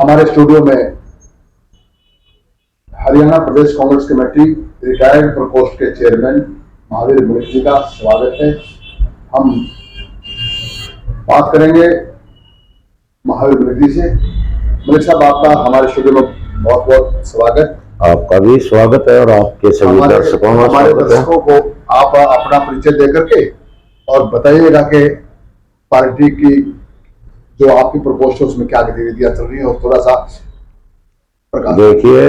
हमारे स्टूडियो में हरियाणा प्रदेश Congress committee retired प्रकोष्ठ के चेयरमैन महावीर मलिक जी का स्वागत है। हम बात करेंगे महावीर मलिक जी से। मलिक साहब, आपका हमारे स्टूडियो में बहुत बहुत स्वागत। आपका भी स्वागत है और आपके सभी दर्शकों का हमारे दर्शकों को आप अपना परिचय देकर के और बताइएगा कि पार्टी की जो आपकी प्रकोष्ठ है उसमें क्या गतिविधियां चल रही है और थोड़ा सा प्रकाश। देखिए,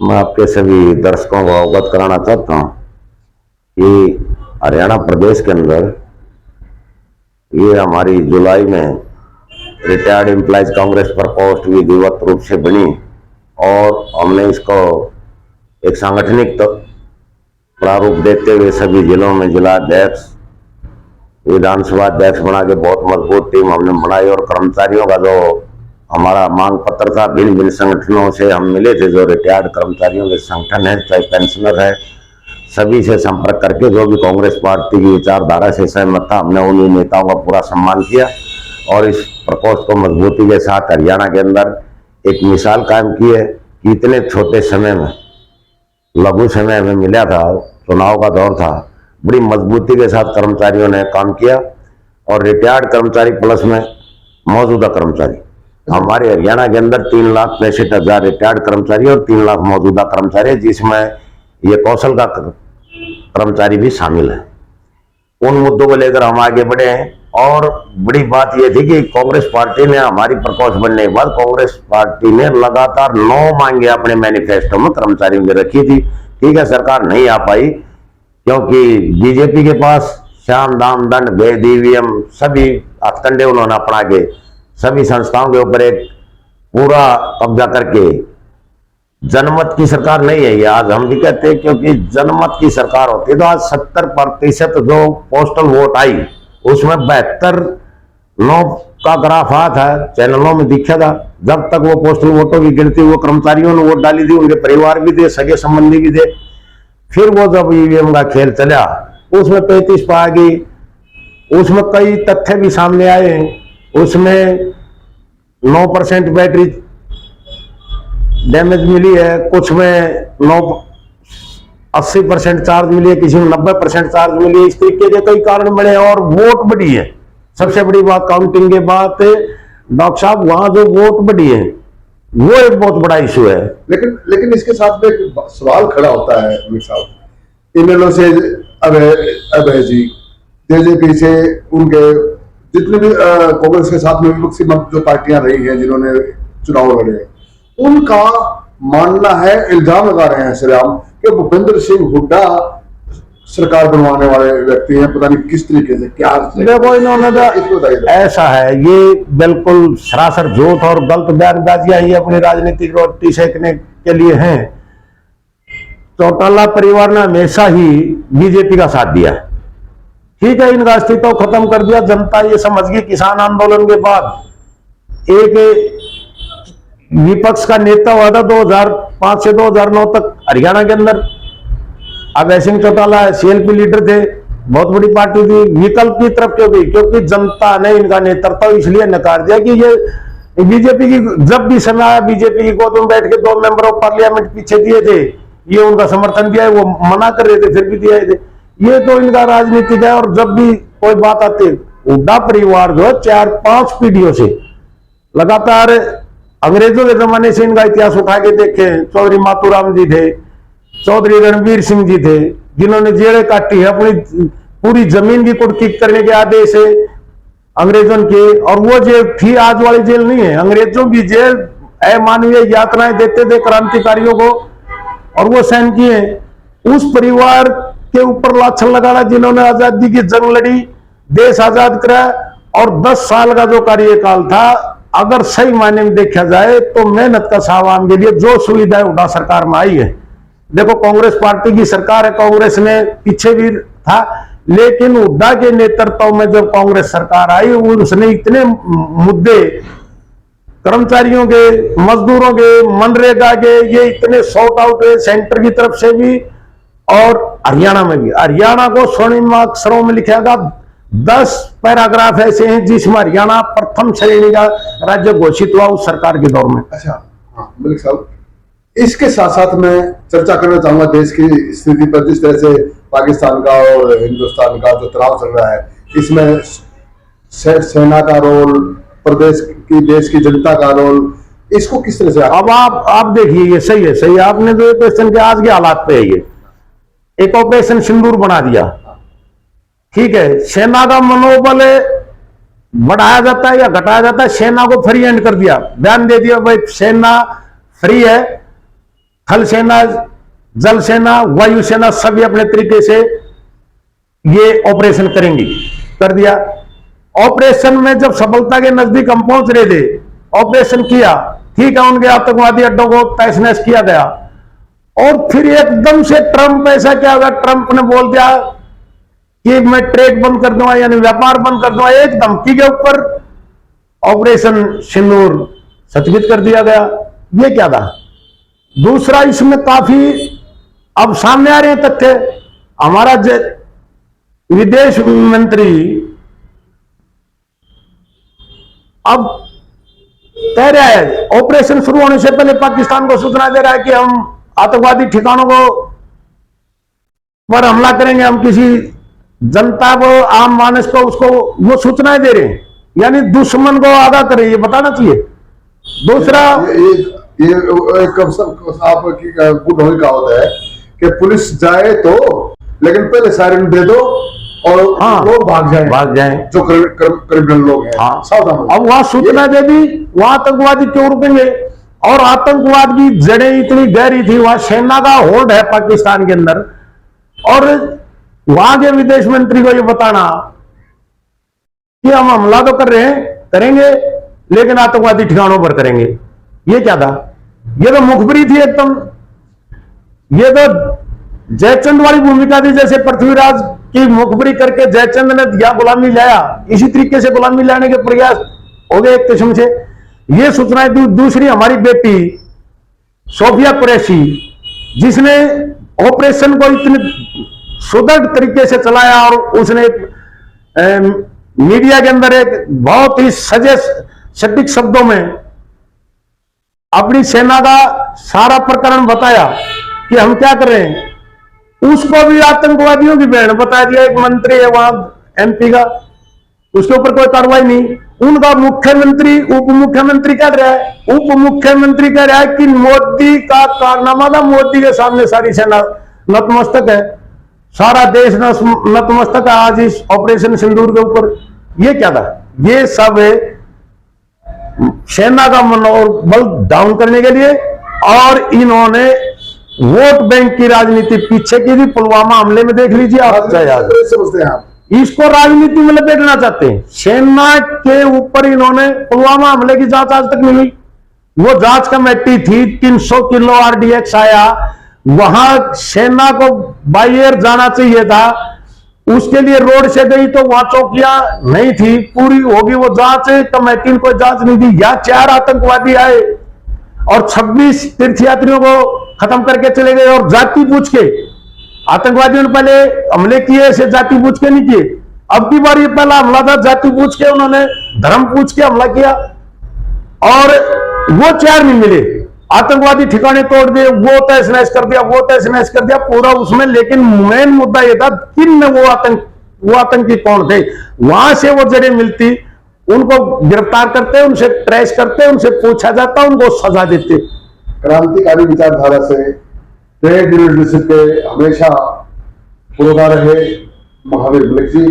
मैं आपके सभी दर्शकों को अवगत कराना चाहता हूं कि हरियाणा प्रदेश के अंदर ये हमारी जुलाई में रिटायर्ड एम्प्लॉयज कांग्रेस प्रकोष्ठ विधिवत रूप से बनी और हमने इसको एक सांगठनिक प्रारूप देते हुए सभी जिलों में जिला अध्यक्ष, विधानसभा अध्यक्ष बना के बहुत मजबूत टीम हमने बनाई और कर्मचारियों का जो हमारा मांग पत्र था, भिन्न भिन्न संगठनों से हम मिले थे, जो रिटायर्ड कर्मचारियों के संगठन है, चाहे पेंशनर है, सभी से संपर्क करके जो भी कांग्रेस पार्टी की विचारधारा से सहमत था, हमने उन नेताओं का पूरा सम्मान किया और इस प्रकोष्ठ को मजबूती के साथ हरियाणा के अंदर एक मिसाल कायम की है कि इतने छोटे समय में, लघु समय में मिला था, चुनाव का दौर था, बड़ी मजबूती के साथ कर्मचारियों ने काम किया और रिटायर्ड कर्मचारी प्लस में मौजूदा कर्मचारी, हमारे हरियाणा के अंदर 3,65,000 रिटायर्ड कर्मचारी और 3 लाख मौजूदा कर्मचारी, जिसमें ये कौशल का कर्मचारी भी शामिल है। उन मुद्दों को लेकर हम आगे बढ़े हैं और बड़ी बात यह थी कि कांग्रेस पार्टी ने हमारी प्रकोष्ठ बनने के बाद कांग्रेस पार्टी ने लगातार 9 मांगे अपने मैनिफेस्टो में कर्मचारियों की रखी थी। ठीक है, सरकार नहीं आ पाई क्योंकि बीजेपी के पास श्याम दाम दंड भेद ईवीएम सभी हथकंडे उन्होंने अपना के सभी संस्थाओं के ऊपर एक पूरा कब्जा करके, जनमत की सरकार नहीं है ये, आज हम भी कहते हैं, क्योंकि जनमत की सरकार होती तो आज 70% जो पोस्टल वोट आई उसमें 72-9 का ग्राफ आया था, चैनलों में दिखा था। जब तक वो पोस्टल वोटों की गिनती, वो कर्मचारियों ने वोट डाली थी, उनके परिवार भी थे, सगे संबंधी भी थे। फिर वो जब ईवीएम का खेल चला उसमें 35 पा गई, उसमें कई तथ्य भी सामने आए। उसमें 9% बैटरी डैमेज मिली है, कुछ में 80% चार्ज मिली है, किसी में 90% चार्ज मिली है। इस तरीके के कई कारण बने और वोट बढ़ी है। सबसे बड़ी बात काउंटिंग के बाद डॉक्टर साहब, वहां जो वोट बढ़ी है वो एक बहुत बड़ा इशू है। लेकिन इसके साथ में एक सवाल खड़ा होता है अमित साहब, इनेलो से अभय जी, जेजेपी से उनके जितने भी कांग्रेस के साथ में विपक्षी जो पार्टियां रही हैं जिन्होंने चुनाव लड़े, उनका मानना है, इल्जाम लगा रहे हैं श्रीराम कि भूपेंद्र सिंह हुड्डा सरकार बनवाने वाले व्यक्ति हैं। पता नहीं किस तरीके से क्या देखो, इन्होंने ऐसा है, ये बिल्कुल सरासर झूठ और गलत बयानबाजियां ही अपनी राजनीतिक रोटी सेकने के लिए हैं। चौटाला परिवार ने हमेशा ही बीजेपी का साथ दिया। ठीक है, इनका अस्तित्व खत्म कर दिया, जनता ये समझ गई। किसान आंदोलन के बाद एक विपक्ष का नेता हुआ था 2005 से 2009 तक हरियाणा के अंदर, अभय सिंह चौटाला सीएलपी लीडर थे, बहुत बड़ी पार्टी थी। विकल्प की तरफ क्यों गई? क्योंकि जनता ने इनका नेतृत्व इसलिए नकार दिया कि ये बीजेपी की, जब भी समय आया बीजेपी की गोद में बैठ के 2 मेंबर ऑफ पार्लियामेंट पीछे दिए थे, ये उनका समर्थन दिया है, वो मना कर रहे थे, फिर भी दिए थे। ये तो इनका राजनीतिक है। और जब भी कोई बात आती है, हुड्डा परिवार जो 4-5 पीढ़ियों से लगातार, अंग्रेजों के जमाने से इनका इतिहास उठा के देखे, चौधरी मातूराम जी थे, चौधरी रणवीर सिंह जी थे, जिन्होंने जेलें काटी है, अपनी पूरी जमीन की कुर्की करने के आदेश है अंग्रेजों के। और वो जेल थी, आज वाली जेल नहीं है, अंग्रेजों की जेल। अमानवीय यातनाएं देते थे क्रांतिकारियों को और वो सहन किए। उस परिवार के ऊपर लाछन लगाना जिन्होंने आजादी की जंग लड़ी, देश आजाद करा, और 10 साल का जो कार्यकाल था, अगर सही मायने में देखा जाए तो मेहनत का सामान के लिए जो सुविधाएं हुड्डा सरकार में आई है। देखो, कांग्रेस पार्टी की सरकार है, कांग्रेस ने पीछे भी था, लेकिन हुड्डा के नेतृत्व में जब कांग्रेस सरकार आई, उसने इतने मुद्दे कर्मचारियों के, मजदूरों के, मनरेगा के, ये इतने सॉर्ट आउट है सेंटर की तरफ से भी और हरियाणा में भी। हरियाणा को स्वर्णिम अक्षरों में लिखेगा 10 पैराग्राफ ऐसे हैं जिसमें हरियाणा प्रथम श्रेणी का राज्य घोषित हुआ उस सरकार के दौर में। अच्छा, हाँ मलिक साहब, इसके साथ साथ मैं चर्चा करना चाहूंगा देश की स्थिति पर। जिस तरह से पाकिस्तान का और हिंदुस्तान का जो तनाव चल रहा है, इसमें सेना का रोल, प्रदेश की देश की जनता का रोल, इसको किस तरह से अब आप देखिए, ये सही है, सही है आपने जो क्वेश्चन के आज के हालात पे है, ये एक ऑपरेशन सिंदूर बना दिया, ठीक है, सेना का मनोबल बढ़ाया जाता है या घटाया जाता है, सेना को फ्री हैंड कर दिया, बयान दे दिया भाई सेना फ्री है, थल सेना, जल सेना, वायु सेना सभी अपने तरीके से ये ऑपरेशन करेंगी, कर दिया। ऑपरेशन में जब सफलता के नजदीक हम पहुंच रहे थे, ऑपरेशन किया, ठीक है, उनके आतंकवादी अड्डों को तहस नहस किया गया, और फिर एकदम से ट्रंप, ऐसा क्या होगा, ट्रंप ने बोल दिया कि मैं ट्रेड बंद कर दूंगा, यानी व्यापार बंद कर दूंगा, एक धमकी के ऊपर ऑपरेशन सिंदूर स्थगित कर दिया गया। ये क्या था? दूसरा, इसमें काफी अब सामने आ रहे हैं तथ्य, हमारा विदेश मंत्री अब कह रहा है, ऑपरेशन शुरू होने से पहले पाकिस्तान को सूचना दे रहा है कि हम आतंकवादी ठिकानों को पर हमला करेंगे, हम किसी जनता को, आम मानस को, उसको वो सूचनाएं दे रहे हैं, यानी दुश्मन को आगाह कर रहे हैं, ये बताना चाहिए। दूसरा, ये एक आपकी गुड का होता है कि पुलिस जाए तो, लेकिन पहले सायरन दे दो और हाँ, लोग भाग जाएं जो क्रिमिनल लोग हैं। हाँ, सावधान। अब वहां सूचना दे दी, वहां आतंकवादी क्यों रुकेंगे? और आतंकवाद की जड़ें इतनी गहरी थी, वहां सेना का होल्ड है पाकिस्तान के अंदर, और वहां के विदेश मंत्री को ये बताना कि हम हमला तो कर रहे हैं, करेंगे, लेकिन आतंकवादी ठिकानों पर करेंगे, ये क्या था? ये तो मुखबिरी थी एकदम, ये तो जयचंद वाली भूमिका थी, जैसे पृथ्वीराज की मुखबिरी करके जयचंद ने दिया गुलामी लाया, इसी तरीके से गुलामी लाने के प्रयास हो गए एक किस्म से। ये सूचनाएं दी। दूसरी, हमारी बेटी सोफिया कुरैशी, जिसने ऑपरेशन को इतने सुदृढ़ तरीके से चलाया, और उसने मीडिया के अंदर एक बहुत ही सजे सटीक शब्दों में अपनी सेना का सारा प्रकरण बताया कि हम क्या कर रहे हैं, उसको भी आतंकवादियों की बहन बता दिया। एक मंत्री है वहां एमपी का, उसके ऊपर कोई कार्रवाई नहीं। उनका मुख्यमंत्री, उप मुख्यमंत्री कह रहा है, उप मुख्यमंत्री कह रहा है कि मोदी का कारनामा था, मोदी के सामने सारी सेना नतमस्तक है, सारा देश नतमस्तक है आज इस ऑपरेशन सिंदूर के ऊपर। ये क्या था? ये सब सेना का मनोबल डाउन करने के लिए, और इन्होंने वोट बैंक की राजनीति पीछे की थी। पुलवामा हमले में देख लीजिए आप, समझते हैं आप, इसको राजनीति में लपेटना चाहते हैं। सेना के ऊपर इन्होंने, पुलवामा हमले की जांच आज तक नहीं हुई, वो जांच कमेटी थी, 300 किलो आरडीएक्स आया, वहां सेना को बाई एयर जाना चाहिए था, उसके लिए रोड से गई तो वहां चौकियां नहीं थी, पूरी होगी वो जांच, कमेटी को जांच नहीं दी। या 4 आतंकवादी आए और 26 तीर्थयात्रियों को खत्म करके चले गए, और जाति पूछ के आतंकवादियों ने पहले हमले किए, ऐसे जाति पूछ के नहीं किए। अब की बार ये पहला हमला था, जाति पूछ के, उन्होंने धर्म पूछ के हमला किया, और वो 4 नहीं मिले, आतंकवादी ठिकाने तोड़ दिए, वो तहस नहस कर दिया, वो तहस नहस कर दिया पूरा उसमें। लेकिन मेन मुद्दा ये था किन वो आतंकी कौन थे, वहां से वो जड़ें मिलती, उनको गिरफ्तार करते, उनसे ट्रेस करते, उनसे पूछा जाता, उनको सजा देते। क्रांतिकारी विचारधारा से ट्रेड यूनियनिज्म के हमेशा पुरोधा रहे महावीर मलिक जी,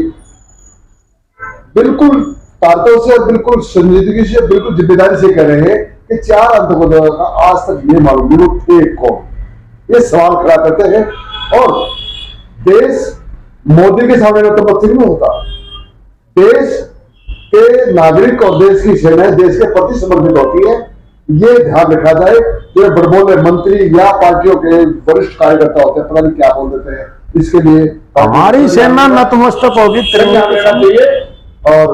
बिल्कुल ताकतों से, बिल्कुल संजीदगी से, बिल्कुल जिम्मेदारी से कह रहे हैं कि 4 आतंकवादियों का आज तक ये मालूम नहीं वो थे कौन, ये सवाल खड़ा करते हैं। और देश मोदी के सामने नतमस्तक नहीं होता, देश के नागरिक और देश की सेनाएं देश के प्रति समर्पित होती है। ये ध्यान रखा जाए। जो बड़बोले मंत्री या पार्टियों के वरिष्ठ कार्यकर्ता होते हैं, पता नहीं क्या बोल देते हैं, इसके लिए हमारी सेना नतमस्तक होगी, और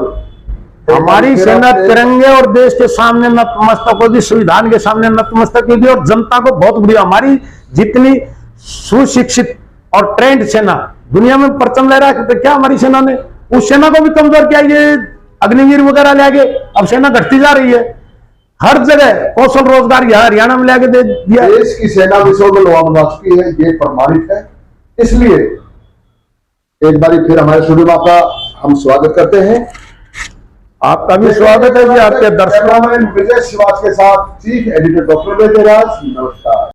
हमारी सेना तिरंगे और देश के सामने नतमस्तक होगी, संविधान के सामने नतमस्तक होगी, और जनता को बहुत बुरी, हमारी जितनी सुशिक्षित और ट्रेंड सेना दुनिया में परचम ले रहा है, क्या हमारी सेना ने उस सेना को भी कमजोर किया, ये अग्निवीर वगैरह ले गए, अब सेना घटती जा रही है। हर जगह कौशल रोजगार यहाँ हरियाणा में लेके दे दिया। देश की सेना विश्व में लोहा बना चुकी है, ये प्रमाणित है। इसलिए एक बार फिर हमारे स्टूडियो में आपका हम स्वागत करते हैं। आपका भी स्वागत है जी, आपके दर्शकों में। विजय शिवाज के साथ चीफ एडिटर डॉक्टर वेदराज, नमस्कार।